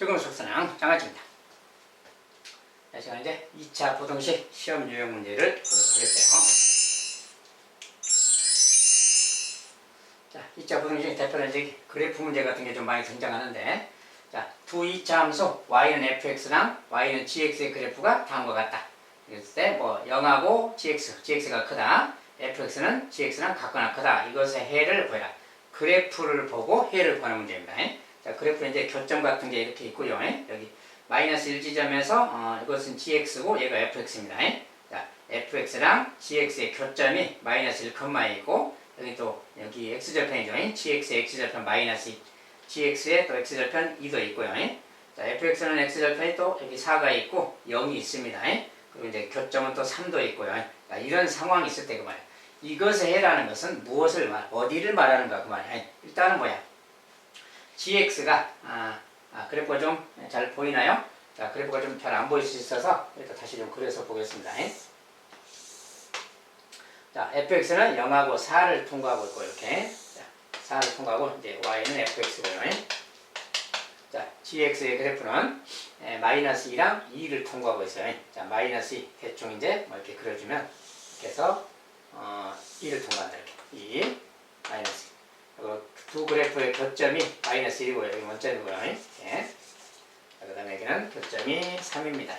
즐거운 속사랑 장아찌입니다. 자, 제가 이제 2차 부등식 시험 유형 문제를 보도록 하겠어요. 자, 2차 부등식 대표는 이제 그래프 문제 같은 게 좀 많이 등장하는데, 자, 두 2차 함수 y는 fx랑 y는 gx의 그래프가 다음과 같다. 그랬을 때 뭐 0하고 gx가 크다. fx는 gx랑 같거나 크다. 이것의 해를 구해라. 그래프를 보고 해를 구하는 문제입니다. 자, 그래프는 이제 교점 같은 게 이렇게 있고요. 여기 마이너스 1지점에서 이것은 gx고 얘가 fx입니다. 자, fx랑 gx의 교점이 마이너스 1,2고 여기 또 여기 x절편이죠. gx의 x절편 마이너스 2, gx의 또 x절편 2도 있고요. 자, fx는 x절편이 또 여기 4가 있고 0이 있습니다. 그리고 이제 교점은 또 3도 있고요. 자, 이런 상황이 있을 때 그 말이에요. 이것의 해라는 것은 무엇을 어디를 말하는가 그 말이에요. 일단은 뭐야? gx가 그래프가 좀 잘 보이나요? 자, 그래프가 좀 잘 안 보일 수 있어서 일단 다시 좀 그려서 보겠습니다. 자, fx는 0하고 4를 통과하고 있고 이렇게 자, 4를 통과하고 이제 y는 fx고요. 자, gx의 그래프는 마이너스 2랑 2를 통과하고 있어요. 자, 마이너스 2 대충 이제 뭐 이렇게 그려주면 이렇게 해서 2를 통과한다 이렇게 2 마이너스 2. 그리고 두 그래프의 교점이 마이너스 1이고요. 여기 원점이고요. 이렇게. 그 다음에 여기는 교점이 3입니다.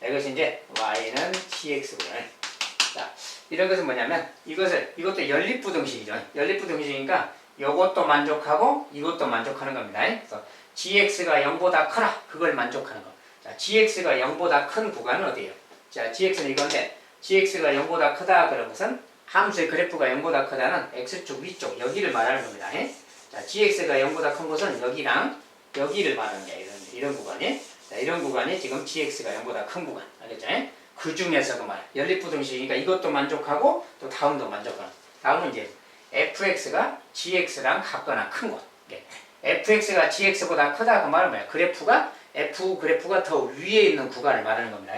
이렇게. 이것이 이제 y는 gx고요. 자, 이런 것은 뭐냐면 이것도 연립부등식이죠. 연립부등식이니까 이것도 만족하고 이것도 만족하는 겁니다. 그래서 gx가 0보다 크라 그걸 만족하는 거. 자, gx가 0보다 큰 구간은 어디예요? 자, gx는 이건데 gx가 0보다 크다 그런 것은 함수의 그래프가 0보다 크다는 x축 위쪽 여기를 말하는 겁니다. 자, gx가 0보다 큰 곳은 여기랑 여기를 말하는 게 이런 구간이. 자, 이런 구간이 지금 gx가 0보다 큰 구간. 알겠죠? 그 중에서 그 말. 연립부등식이니까 이것도 만족하고 또 다음도 만족하는. 다음은 이제 fx가 gx랑 같거나 큰 곳. fx가 gx보다 크다 그 말은 뭐야? 그래프가 f 그래프가 더 위에 있는 구간을 말하는 겁니다.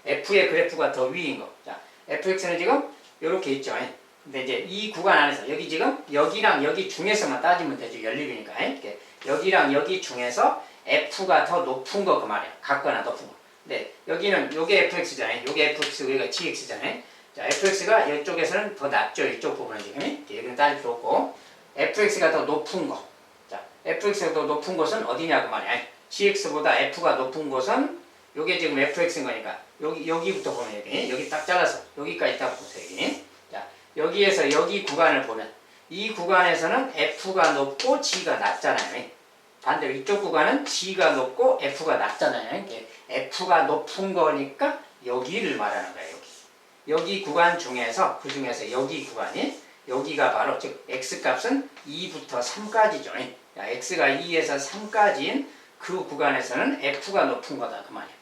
f의 그래프가 더 위인 거. 자, fx는 지금 이렇게 있죠. 근데 이제 이 구간 안에서 여기 지금 여기랑 여기 중에서만 따지면 되죠. 연립이니까. 여기랑 여기 중에서 f가 더 높은 거 그 말이야. 같거나 높은 거. 근데 여기는 요게 fx잖아요. 요게 fx고 여기가 gx잖아요. 자, fx가 이쪽에서는 더 낮죠. 이쪽 부분은 지금. 여기는 따질 필요 없고 fx가 더 높은 거. 자, fx가 더 높은 곳은 어디냐 그 말이야. gx보다 f가 높은 곳은 요게 지금 fx인 거니까 여기부터 보면 여기 딱 잘라서 여기까지 딱 보세요. 여기. 자, 여기에서 여기 구간을 보면 이 구간에서는 f가 높고 g가 낮잖아요. 반대로 이쪽 구간은 g가 높고 f가 낮잖아요. f가 높은 거니까 여기를 말하는 거예요. 여기 구간 중에서 그 중에서 여기 구간이 여기가 바로 즉 x값은 2부터 3까지죠. 자, x가 2에서 3까지인 그 구간에서는 f가 높은 거다 그 말이에요.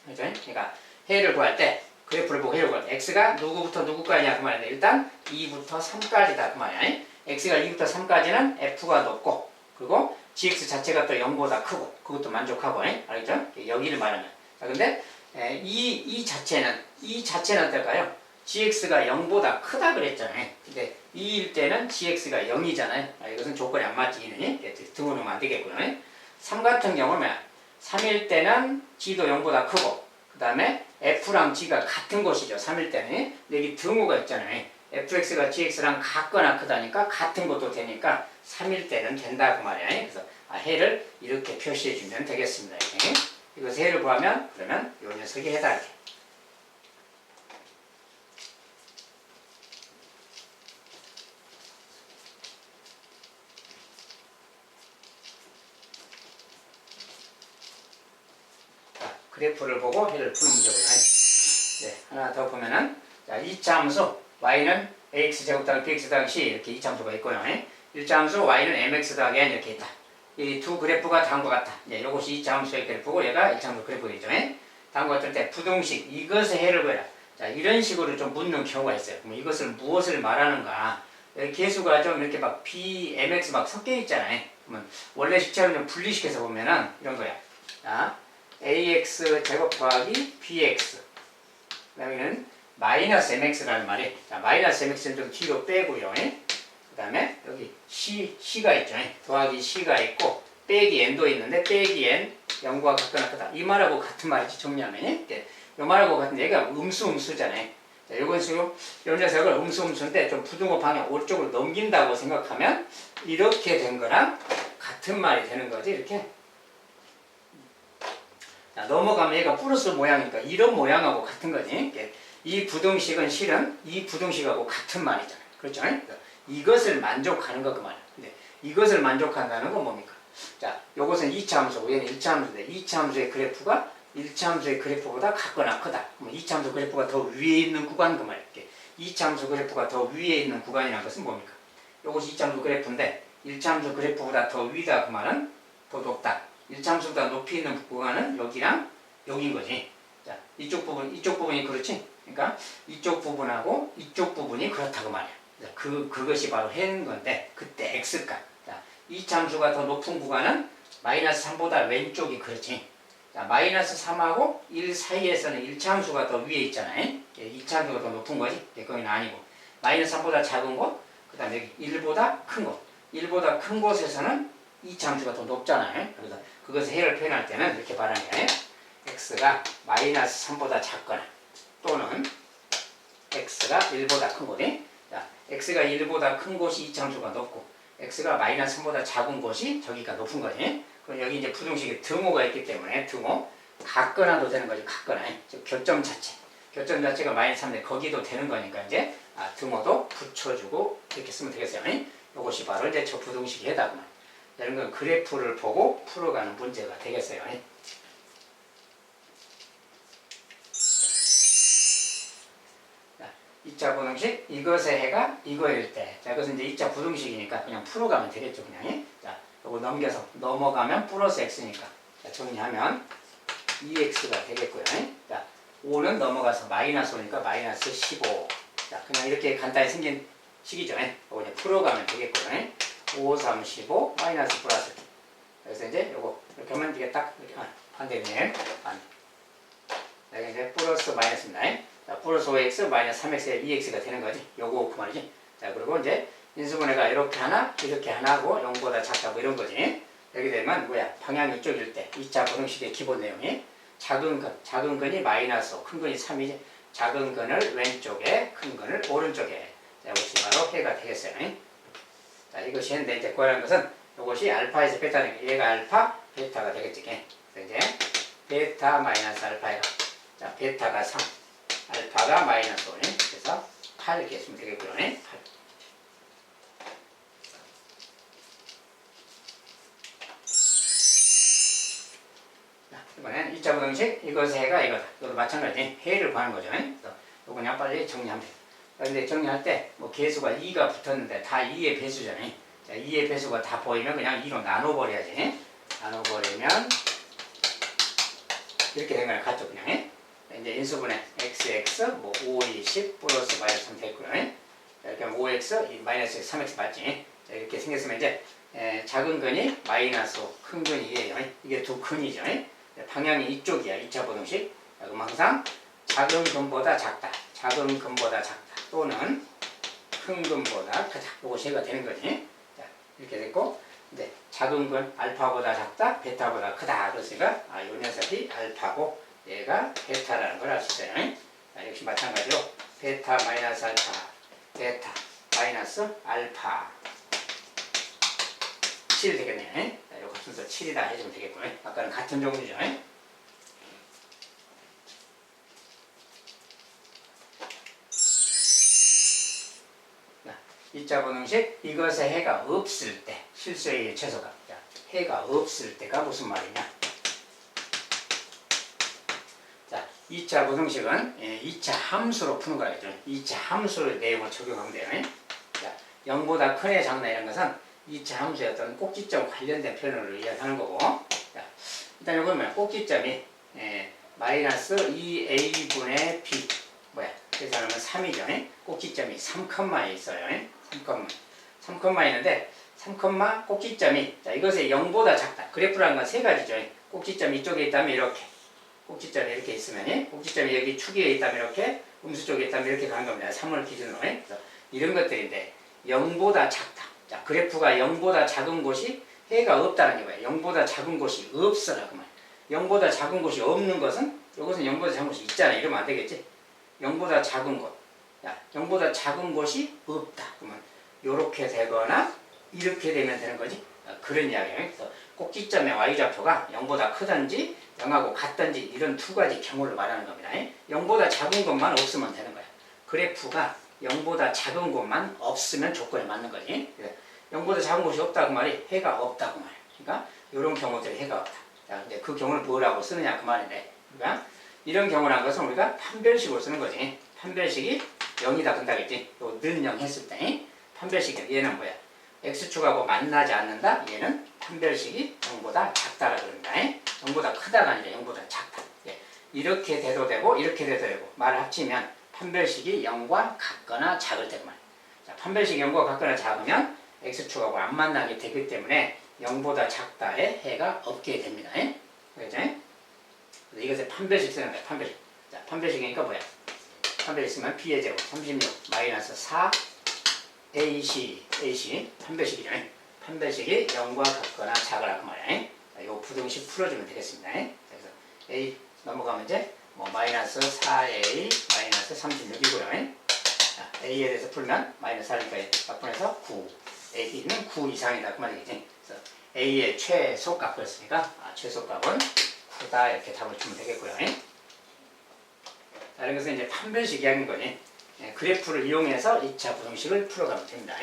그죠? 그러니까 해를 구할 때 그래프를 보고 해를 구할 때 x가 누구부터 누구까지냐 그 말인데 일단 2부터 3까지다 그 말이야. x가 2부터 3까지는 f가 높고 그리고 gx 자체가 또 0보다 크고 그것도 만족하고 알겠죠? 여기를 말하면 자 근데 이 자체는 어떨까요? gx가 0보다 크다 그랬잖아요. 근데 2일 때는 gx가 0이잖아요. 이것은 조건이 안 맞지 이는 등호는 안 되겠고요. 3 같은 경우는 3일 때는 g도 0보다 크고 그 다음에 f랑 g가 같은 것이죠. 3일 때는 여기 등호가 있잖아요. fx가 gx랑 같거나 크다니까 같은 것도 되니까 3일 때는 된다 그 말이야. 그래서 해를 이렇게 표시해 주면 되겠습니다. 이것을 해를 구하면 그러면 요 녀석이 해다 이렇게. 그래프를 보고 해를 푸는 문제고요. 네, 하나 더 보면은 자, 2차 함수 y는 ax제곱 더하기 bx 더하기 c 이렇게 2차 함수가 있고요. 1차 함수 y는 mx 더하기 n 이렇게 있다. 이 두 그래프가 다음과 같다. 이제 이것이 2차 함수의 그래프고 얘가 1차 함수 그래프겠죠. 다음과 같을 때 부등식 이것의 해를 구해라. 자, 이런 식으로 좀 묻는 경우가 있어요. 그럼 이것을 무엇을 말하는가? 개수가 좀 이렇게 막 b, mx 막 섞여 있잖아요. 그러면 원래 식처럼 좀 분리시켜서 보면은 이런 거야. 자, ax 제곱 더하기 bx 그 다음에는 마이너스 mx라는 말이 자, 마이너스 mx는 좀 뒤로 빼고요. 그 다음에 여기 c가 있죠. 더하기 c가 있고 빼기 n도 있는데 빼기 n 0과 같거나 크다. 이 말하고 같은 말이지 정리하면. 이 말하고 같은 얘가 음수잖아요. 자, 요건 식으로 요 녀석을 음수인데 좀 부등호 방향 오른쪽으로 넘긴다고 생각하면 이렇게 된 거랑 같은 말이 되는 거지 이렇게. 자, 넘어가면 얘가 플러스 모양이니까 이런 모양하고 같은 거지. 이 부등식은 실은 이 부등식하고 같은 말이잖아요. 그렇죠? 이것을 만족하는 거 그 말이야. 근데 이것을 만족한다는 건 뭡니까? 자, 요것은 2차 함수고 얘는 1차 함수인데 2차 함수의 그래프가 1차 함수의 그래프보다 같거나 크다. 그럼 2차 함수 그래프가 더 위에 있는 구간 그 말이야. 2차 함수 그래프가 더 위에 있는 구간이라는 것은 뭡니까? 요것이 2차 함수 그래프인데 1차 함수 그래프보다 더 위다 그 말은 더 높다. 1차 함수보다 높이 있는 구간은 여기랑 여기인 거지. 자, 이쪽 부분이 그렇지? 그러니까 이쪽 부분하고 이쪽 부분이 그렇다고 말이야. 자, 그것이 바로 해는 건데 그때 x값. 자, 2차 함수가 더 높은 구간은 마이너스 3보다 왼쪽이 그렇지. 자, 마이너스 3하고 1 사이에서는 1차 함수가 더 위에 있잖아요. 2차 함수가 더 높은 거지. 거기는 아니고. 마이너스 3보다 작은 곳, 그 다음에 여기 1보다 큰 곳. 1보다 큰 곳에서는 2차 함수가 더 높잖아요. 그래서 그것을 해를 표현할 때는 이렇게 말하는 거예요. x가 마이너스 3보다 작거나 또는 x가 1보다 큰 곳이. 자, x가 1보다 큰 곳이 2차 함수가 높고 x가 마이너스 3보다 작은 곳이 저기가 높은 거지. 그럼 여기 이제 부등식에 등호가 있기 때문에 등호 같거나도 되는 거지. 같거나 즉 교점 자체가 마이너스 3인데 거기도 되는 거니까 이제 등호도 붙여주고 이렇게 쓰면 되겠어요. 이것이 바로 이제 저 부등식의 해답만. 이런 건 그래프를 보고 풀어가는 문제가 되겠어요. 2차 부등식 이것의 해가 이거일 때. 자, 이것은 이제 2차 부등식이니까 그냥 풀어가면 되겠죠. 그냥. 자, 요거 넘어가면 플러스 x니까. 자, 정리하면 2x가 되겠고요. 자, 5는 넘어가서 마이너스 5니까 마이너스 15. 자, 그냥 이렇게 간단히 생긴 식이죠. 요거 이제 풀어가면 되겠고요. 5, 3, 15 마이너스 플러스. 그래서 이제 요거 이렇게 하면 이게 딱 이렇게 반대네. 여기 이제 플러스 마이너스입니다. 자, 플러스 5x 마이너스 3x에 2x가 되는 거지. 요거 그 말이지. 자, 그리고 이제 인수분해가 이렇게 하나 하고 0보다 작다 뭐 이런 거지. 여기 되면 뭐야? 방향이 이쪽일 때 2차 부등식의 기본 내용이 작은 근이 마이너스 5, 큰 근이 3이지. 작은 근을 왼쪽에, 큰 근을 오른쪽에. 자, 이것이 바로 해가 되겠어요. 자, 이것이 해인데 이제 구하라는 것은 이것이 알파에서 베타니까 얘가 알파, 베타가 되겠지. 그래서 이제 베타 마이너스 알파가. 자, 베타가 3, 알파가 마이너스 5네. 그래서 8 이렇게 했으면 되겠고요. 8. 이번엔 2차 부등식 이것의 해가 이거다. 이것도 마찬가지 해를 구하는 거죠. 이거 그냥 빨리 정리하면 돼요. 그런데 정리할 때 뭐 개수가 2가 붙었는데 다 2의 배수잖아요. 자, 2의 배수가 다 보이면 그냥 2로 나눠버려야지. 나눠버리면 이렇게 된 거랑 같죠. 그냥. 이제 인수분해 xx 뭐 5, 20 플러스 마이너스 3 됐고요. 자, 이렇게 하면 5x 마이너스 3x 맞지. 자, 이렇게 생겼으면 이제 작은 근이 마이너스 5, 큰 근이 2예요. 이게 두 근이죠. 방향이 이쪽이야. 2차 부등식. 그럼 항상 작은 근보다 작다. 작은 근보다 작다. 또는 큰 근보다 크다. 이것이 해가 되는 거지. 자, 이렇게 됐고 이제 작은 근 알파보다 작다. 베타보다 크다. 그랬으니까 이 녀석이 알파고 얘가 베타라는 걸 알 수 있어요. 자, 역시 마찬가지로 베타 마이너스 알파, 베타 마이너스 알파 7 되겠네. 자, 이거 순서 7이다 해주면 되겠고요. 아까는 같은 종류죠. 2차 부등식 이것의 해가 없을 때 실수의 최소값. 자, 해가 없을 때가 무슨 말이냐. 자, 2차 부등식은 2차 함수로 푸는 거겠죠. 2차 함수의 내용을 적용하면 돼요. 자, 0보다 큰 애 작나 이런 것은 2차 함수의 어떤 꼭지점 관련된 표현을 이야기하는 거고. 자, 일단 이거 보면 꼭지점이 마이너스 2a분의 b 뭐야? 그래서 하면 3이죠. 꼭지점이 3컴마에 있어요. 3컴마 있는데 3컴마 꼭지점이 자, 이것의 0보다 작다. 그래프라는 건 세 가지죠. 꼭지점이 이쪽에 있다면 이렇게 꼭지점이 이렇게 있으면 꼭지점이 여기 축에 있다면 이렇게 음수 쪽에 있다면 이렇게 가는 겁니다. 3을 기준으로. 그래서 이런 것들인데 0보다 작다. 자, 그래프가 0보다 작은 곳이 해가 없다는 게 뭐야? 0보다 작은 곳이 없어라 그 말. 0보다 작은 곳이 없는 것은 이것은 0보다 작은 곳이 있잖아. 이러면 안 되겠지? 0보다 작은 곳. 야, 0보다 작은 곳이 없다. 그러면 이렇게 되거나 이렇게 되면 되는 거지. 그런 이야기예요. 그래서 꼭지점의 y좌표가 0보다 크든지 0하고 같든지 이런 두 가지 경우를 말하는 겁니다. 0보다 작은 것만 없으면 되는 거야. 그래프가 0보다 작은 곳만 없으면 조건에 맞는 거지. 0보다 작은 곳이 없다 그 말이 해가 없다 그 말이야. 그러니까 이런 경우들이 해가 없다. 자, 근데 그 경우를 뭐라고 쓰느냐 그 말인데, 그러니까 이런 경우라는 것은 우리가 판별식으로 쓰는 거지. 판별식이 0이다 근다겠지. 요 는 0 했을 때 판별식이 얘는 뭐야? x축하고 만나지 않는다. 얘는 판별식이 0보다 작다라 그럽니다. 0보다 크다가 아니라 0보다 작다. 예. 이렇게 돼도 되고 이렇게 돼도 되고 말을 합치면 판별식이 0과 같거나 작을 때 그 말. 자, 판별식이 0과 같거나 작으면 x축하고 안 만나게 되기 때문에 0보다 작다에 해가 없게 됩니다. 그렇죠? 이것을 판별식 쓰는 거야. 판별식. 자, 판별식이니까 뭐야? 판별식 쓰면 b의 제곱 36 마이너스 4 AC 판별식이죠. 판별식이 0과 같거나 작으라 그 말이야. 이 부등식 풀어주면 되겠습니다. 그래서 A 넘어가면 이제 뭐 마이너스 4A 마이너스 36이고요. A에 대해서 풀면 마이너스 4니까 약분해서 9. AB는 9 이상이다 그 말이겠지. 그래서 A의 최소값 그랬으니까 최소값은 9다 이렇게 답을 주면 되겠고요. 자, 이런 것은 이제 판별식 이야기인 거니. 그래프를 이용해서 2차 부등식을 풀어가면 됩니다.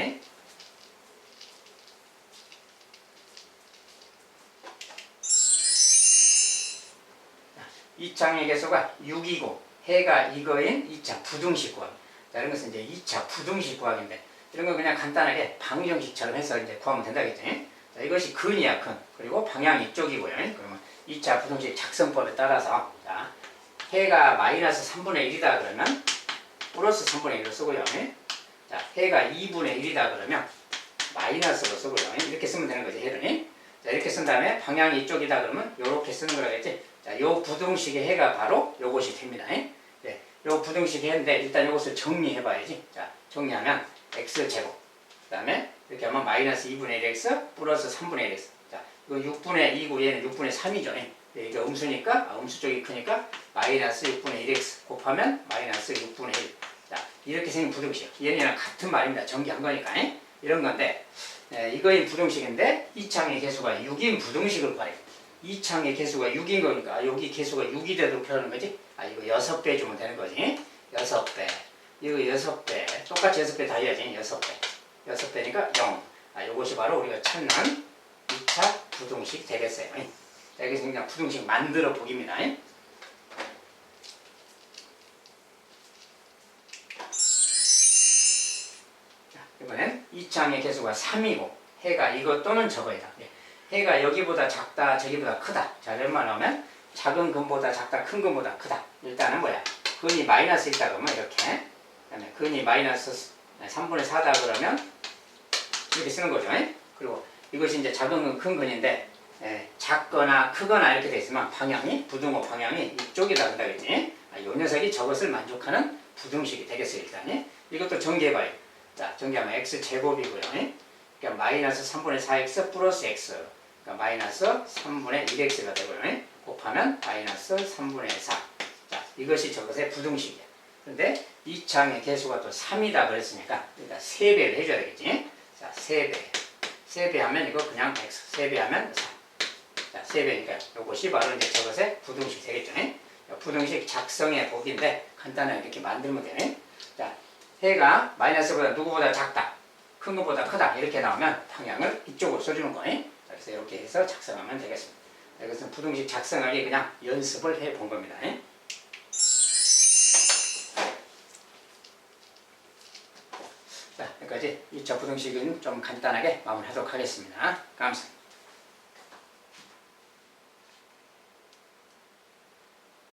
이 장의 개수가 6이고 해가 이거인 2차 부등식 구하기. 자, 이런 것은 이제 2차 부등식 구하기인데 이런 거 그냥 간단하게 방정식처럼 해서 이제 구하면 된다겠죠. 자, 이것이 근이야 근. 그리고 방향이 이쪽이고요. 그러면 2차 부등식 작성법에 따라서 자, 해가 마이너스 3분의 1이다 그러면 플러스 3분의 1로 쓰고요. 자, 해가 2분의 1이다 그러면 마이너스로 쓰고요. 이렇게 쓰면 되는 거지, 해를. 자, 이렇게 쓴 다음에 방향이 이쪽이다 그러면 이렇게 쓰는 거라겠지. 자, 요 부등식의 해가 바로 요것이 됩니다. 네, 요 부등식의 해인데 일단 요것을 정리해 봐야지. 자, 정리하면 x제곱. 그 다음에 이렇게 하면 마이너스 2분의 1x 플러스 3분의 1x. 자, 이거 6분의 2고 얘는 6분의 3이죠. 네, 이게 음수니까, 음수 쪽이 크니까 마이너스 6분의 1x 곱하면 마이너스 6분의 1. 자, 이렇게 생긴 부등식. 얘네랑 같은 말입니다. 전개한 거니까. 이런 건데, 이거인 부등식인데, 이창의 개수가 6인 부등식을 구하래요. 이창의 개수가 6인 거니까, 여기 개수가 6이 되도록 표현하는 거지. 이거 6배 주면 되는 거지. 6배. 이거 6배. 똑같이 6배 다 해야지. 6배. 6배니까 0. 이것이 바로 우리가 찾는 2차 부등식 되겠어요. 자, 여기서 그냥 부등식 만들어 보기입니다. 이번엔 2창의 개수가 3이고 해가 이것 또는 저거이다. 해가 여기보다 작다 저기보다 크다. 자, 이런말 나오면 작은 근보다 작다 큰 근보다 크다. 일단은 뭐야? 근이 마이너스 있다 그러면 이렇게, 그다음에 근이 마이너스 3분의 4다 그러면 이렇게 쓰는 거죠. 그리고 이것이 이제 작은 근 큰 근인데 작거나 크거나 이렇게 돼 있으면 방향이 부등호 방향이 이쪽이다 그런다 그랬지. 이 녀석이 저것을 만족하는 부등식이 되겠어요. 일단 이것도 정리해봐요. 자, 정리하면 x제곱이고요. 그러니까 마이너스 3분의 4x 플러스 x. 그러니까 마이너스 3분의 1x가 되고요. 곱하면 마이너스 3분의 4. 자, 이것이 저것의 부등식이야. 근데 이 창의 개수가 또 3이다 그랬으니까 그러니까 3배를 해줘야 되겠지. 자, 3배. 3배 하면 이거 그냥 x. 3배 하면 4. 자, 3배니까 이것이 바로 이제 저것의 부등식 되겠죠. 부등식 작성의 복인데 간단하게 이렇게 만들면 되네. 자, 해가 마이너스보다 누구보다 작다, 큰 것보다 크다 이렇게 나오면 방향을 이쪽으로 써주는 거예요. 그래서 이렇게 해서 작성하면 되겠습니다. 이것은 부등식 작성하기 그냥 연습을 해 본 겁니다. 자, 여기까지 2차 부등식은 좀 간단하게 마무리하도록 하겠습니다. 감사합니다.